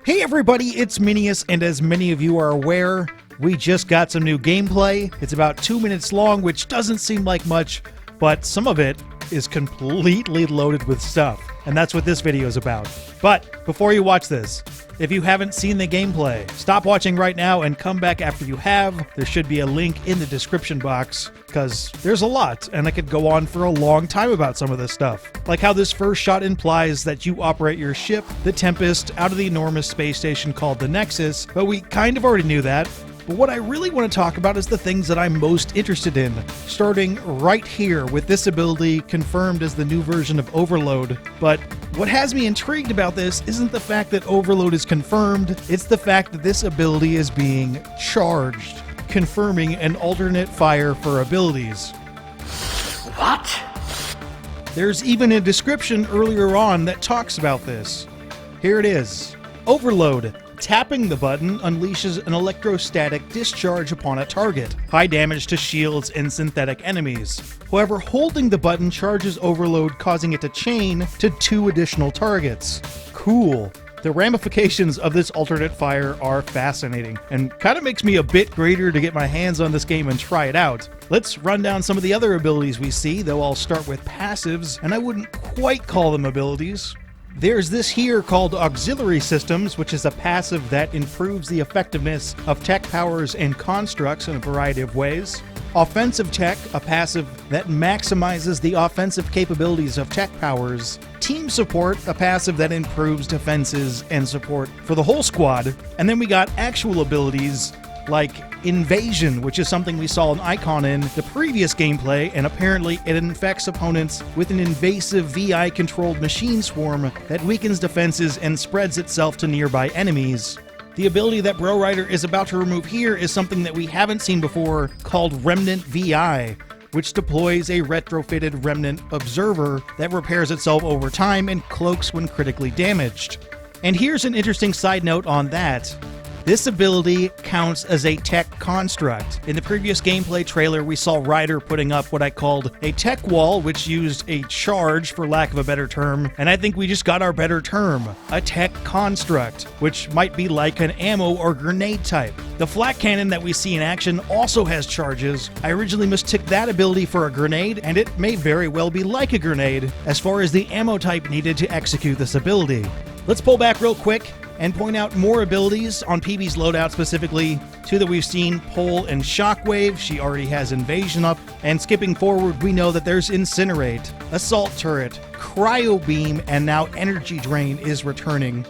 Hey everybody, it's Minius, and as many of you are aware, we just got some new gameplay. It's about 2 minutes long, which doesn't seem like much, but some of it is completely loaded with stuff, and that's what this video is about. But before you watch this, if you haven't seen the gameplay, stop watching right now and come back after you have. There should be a link in the description box, because there's a lot, and I could go on for a long time about some of this stuff. Like how this first shot implies that you operate your ship, the Tempest, out of the enormous space station called the Nexus, but we kind of already knew that. But what I really want to talk about is the things that I'm most interested in, starting right here with this ability confirmed as the new version of Overload. But what has me intrigued about this isn't the fact that Overload is confirmed, it's the fact that this ability is being charged, confirming an alternate fire for abilities. What? There's even a description earlier on that talks about this. Here it is. Overload. Tapping the button unleashes an electrostatic discharge upon a target. High damage to shields and synthetic enemies. However, holding the button charges Overload, causing it to chain to 2 additional targets. Cool. The ramifications of this alternate fire are fascinating, and kind of makes me a bit greater to get my hands on this game and try it out. Let's run down some of the other abilities we see, though I'll start with passives, and I wouldn't quite call them abilities. There's this here called Auxiliary Systems, which is a passive that improves the effectiveness of tech powers and constructs in a variety of ways. Offensive Tech, a passive that maximizes the offensive capabilities of tech powers. Team Support, a passive that improves defenses and support for the whole squad. And then we got actual abilities like Invasion, which is something we saw an icon in the previous gameplay, and apparently it infects opponents with an invasive VI-controlled machine swarm that weakens defenses and spreads itself to nearby enemies. The ability that Bro Rider is about to remove here is something that we haven't seen before, called Remnant VI, which deploys a retrofitted Remnant Observer that repairs itself over time and cloaks when critically damaged. And here's an interesting side note on that. This ability counts as a tech construct. In the previous gameplay trailer, we saw Ryder putting up what I called a tech wall, which used a charge, for lack of a better term, and I think we just got our better term, a tech construct, which might be like an ammo or grenade type. The flak cannon that we see in action also has charges. I originally mistook that ability for a grenade, and it may very well be like a grenade as far as the ammo type needed to execute this ability. Let's pull back real quick and point out more abilities on PB's loadout, specifically 2 that we've seen, Pole and Shockwave. She already has Invasion up. And skipping forward, we know that there's Incinerate, Assault Turret, Cryo Beam, and now Energy Drain is returning.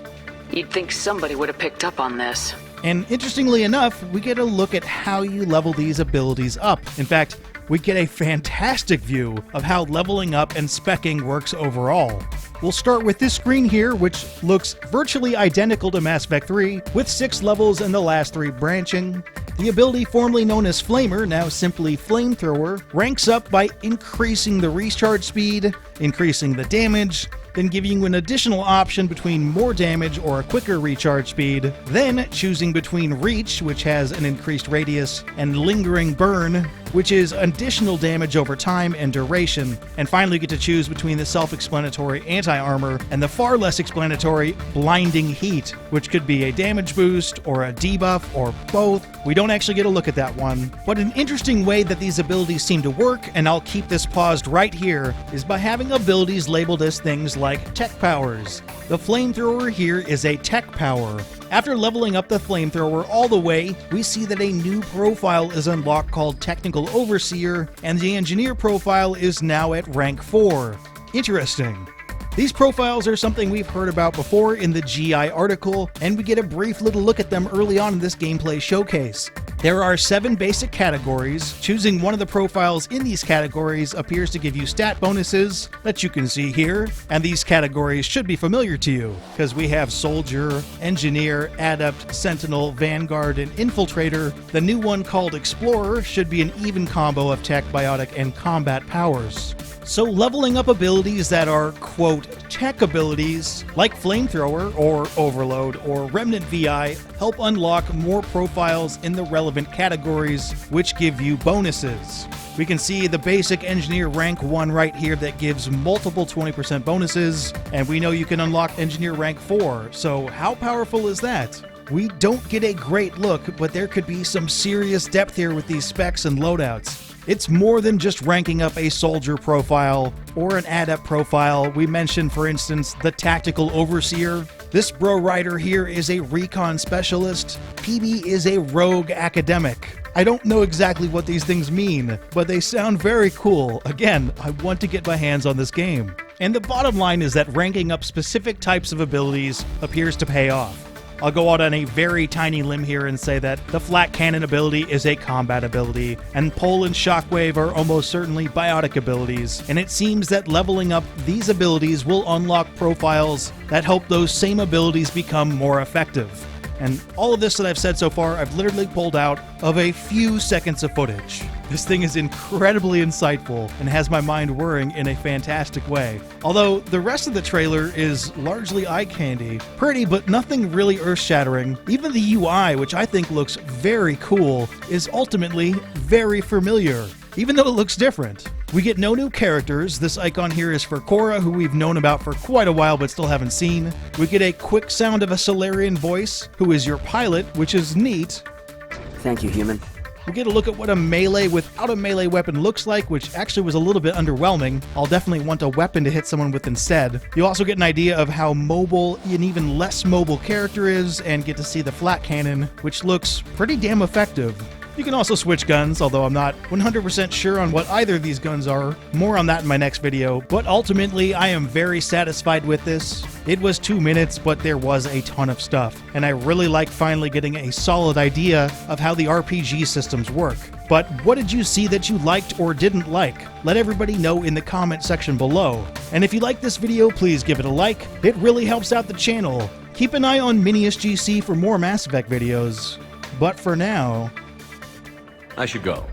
You'd think somebody would have picked up on this. And interestingly enough, we get a look at how you level these abilities up. In fact, we get a fantastic view of how leveling up and speccing works overall. We'll start with this screen here, which looks virtually identical to Mass Effect 3, with 6 levels and the last 3 branching. The ability formerly known as Flamer, now simply Flamethrower, ranks up by increasing the recharge speed, increasing the damage, then giving you an additional option between more damage or a quicker recharge speed, then choosing between Reach, which has an increased radius, and Lingering Burn, which is additional damage over time and duration, and finally you get to choose between the self-explanatory Anti-Armor and the far less explanatory Blinding Heat, which could be a damage boost or a debuff or both. We don't actually get a look at that one, but an interesting way that these abilities seem to work, and I'll keep this paused right here, is by having abilities labeled as things like tech powers. The Flamethrower here is a tech power. After leveling up the Flamethrower all the way, we see that a new profile is unlocked called Technical Overseer, and the Engineer profile is now at rank 4. Interesting. These profiles are something we've heard about before in the GI article, and we get a brief little look at them early on in this gameplay showcase. There are 7 basic categories. Choosing one of the profiles in these categories appears to give you stat bonuses that you can see here, and these categories should be familiar to you, because we have Soldier, Engineer, Adept, Sentinel, Vanguard, and Infiltrator. The new one called Explorer should be an even combo of tech, biotic, and combat powers. So leveling up abilities that are, quote, tech abilities, like Flamethrower or Overload or Remnant VI, help unlock more profiles in the relevant relevant categories, which give you bonuses. We can see the basic engineer rank 1 right here that gives multiple 20% bonuses, and we know you can unlock engineer rank 4, so how powerful is that? We don't get a great look, but there could be some serious depth here with these specs and loadouts. It's more than just ranking up a soldier profile or an adept profile. We mentioned, for instance, the tactical overseer. This bro rider here is a recon specialist. PB is a rogue academic. I don't know exactly what these things mean, but they sound very cool. Again, I want to get my hands on this game. And the bottom line is that ranking up specific types of abilities appears to pay off. I'll go out on a very tiny limb here and say that the flat cannon ability is a combat ability, and pole and shockwave are almost certainly biotic abilities, and it seems that leveling up these abilities will unlock profiles that help those same abilities become more effective. And all of this that I've said so far, I've literally pulled out of a few seconds of footage. This thing is incredibly insightful and has my mind whirring in a fantastic way. Although the rest of the trailer is largely eye candy. Pretty, but nothing really earth-shattering. Even the UI, which I think looks very cool, is ultimately very familiar, even though it looks different. We get no new characters. This icon here is for Korra, who we've known about for quite a while but still haven't seen. We get a quick sound of a Solarian voice, who is your pilot, which is neat. Thank you, human. We get a look at what a melee without a melee weapon looks like, which actually was a little bit underwhelming. I'll definitely want a weapon to hit someone with instead. You also get an idea of how mobile an even less mobile character is, and get to see the flat cannon, which looks pretty damn effective. You can also switch guns, although I'm not 100% sure on what either of these guns are. More on that in my next video, but ultimately I am very satisfied with this. It was 2 minutes, but there was a ton of stuff, and I really like finally getting a solid idea of how the RPG systems work. But what did you see that you liked or didn't like? Let everybody know in the comment section below. And if you like this video, please give it a like. It really helps out the channel. Keep an eye on MiniSGC for more Mass Effect videos. But for now, I should go.